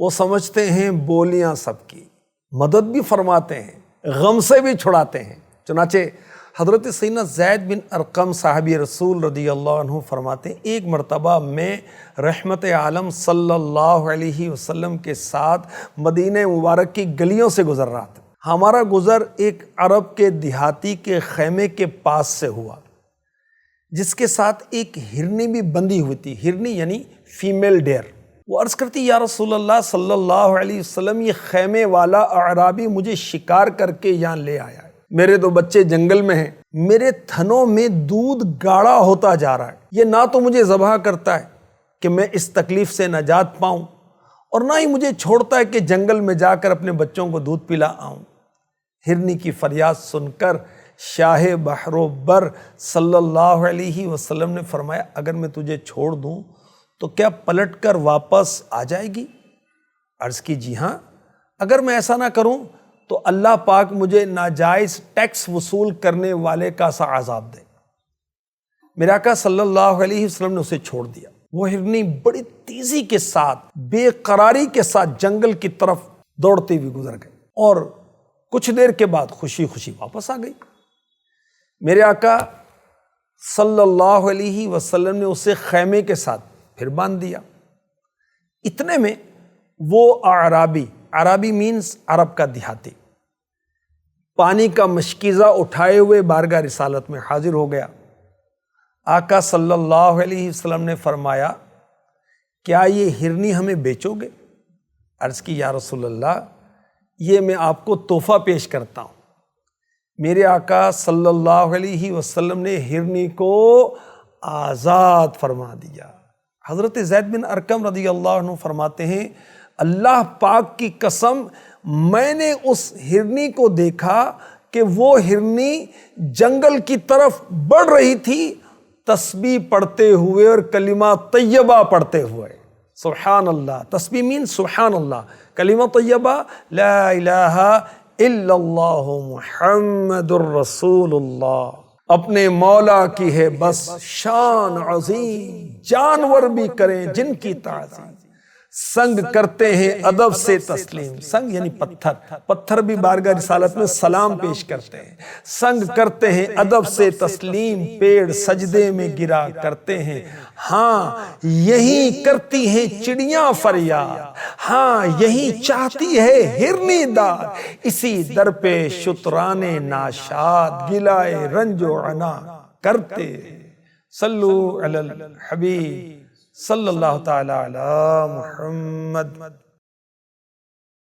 وہ سمجھتے ہیں بولیاں سب کی، مدد بھی فرماتے ہیں، غم سے بھی چھڑاتے ہیں۔ چنانچہ حضرت سیدنا زید بن ارقم صحابی رسول رضی اللہ عنہ فرماتے ہیں، ایک مرتبہ میں رحمت عالم صلی اللہ علیہ وسلم کے ساتھ مدینہ مبارک کی گلیوں سے گزر رہا تھا۔ ہمارا گزر ایک عرب کے دیہاتی کے خیمے کے پاس سے ہوا، جس کے ساتھ ایک ہرنی بھی بندھی ہوئی تھی۔ ہرنی یعنی فیمیل ڈیر۔ وہ عرض کرتی، یا رسول اللہ صلی اللہ علیہ وسلم، یہ خیمے والا اعرابی مجھے شکار کر کے یہاں لے آیا ہے، میرے دو بچے جنگل میں ہیں، میرے تھنوں میں دودھ گاڑھا ہوتا جا رہا ہے، یہ نہ تو مجھے ذبح کرتا ہے کہ میں اس تکلیف سے نجات پاؤں، اور نہ ہی مجھے چھوڑتا ہے کہ جنگل میں جا کر اپنے بچوں کو دودھ پلا آؤں۔ ہرنی کی فریاد سن کر شاہ بحر و بر صلی اللہ علیہ وسلم نے فرمایا، اگر میں تجھے چھوڑ دوں تو کیا پلٹ کر واپس آ جائے گی؟ عرض کی، جی ہاں، اگر میں ایسا نہ کروں تو اللہ پاک مجھے ناجائز ٹیکس وصول کرنے والے کا سا عذاب دے۔ میرے آقا صلی اللہ علیہ وسلم نے اسے چھوڑ دیا۔ وہ ہرنی بڑی تیزی کے ساتھ، بے قراری کے ساتھ جنگل کی طرف دوڑتے ہوئے گزر گئے، اور کچھ دیر کے بعد خوشی خوشی واپس آ گئی۔ میرے آقا صلی اللہ علیہ وسلم نے اسے خیمے کے ساتھ پھر باندھ دیا۔ اتنے میں وہ عربی مینز عرب کا دیہاتی، پانی کا مشکیزہ اٹھائے ہوئے بارگاہ رسالت میں حاضر ہو گیا۔ آقا صلی اللہ علیہ وسلم نے فرمایا، کیا یہ ہرنی ہمیں بیچو گے؟ عرض کی، یا رسول اللہ، یہ میں آپ کو تحفہ پیش کرتا ہوں۔ میرے آقا صلی اللہ علیہ وسلم نے ہرنی کو آزاد فرما دیا۔ حضرت زید بن ارقم رضی اللہ عنہ فرماتے ہیں، اللہ پاک کی قسم، میں نے اس ہرنی کو دیکھا کہ وہ ہرنی جنگل کی طرف بڑھ رہی تھی، تسبیح پڑھتے ہوئے اور کلمہ طیبہ پڑھتے ہوئے۔ سبحان اللہ، تسبیح مین سبحان اللہ، کلمہ طیبہ لا الہ الا اللہ محمد الرسول اللہ۔ اپنے مولا کی ہے بس شان عظیم، جانور بھی کریں جن کی تعظیم، سنگ کرتے ہیں ادب سے تسلیم۔ سنگ یعنی پتھر بھی بارگاہ رسالت میں سلام پیش کرتے ہیں۔ سنگ کرتے ہیں ادب سے تسلیم، پیڑ سجدے میں گرا کرتے ہیں، ہاں یہی کرتی ہیں چڑیاں فریاد، ہاں یہی چاہتی ہے ہرنی داد، اسی در پہ شتران ناشاد گلائے رنج و عنا کرتے۔ صلو علی الحبیب صلی اللہ تعالی علی محمد۔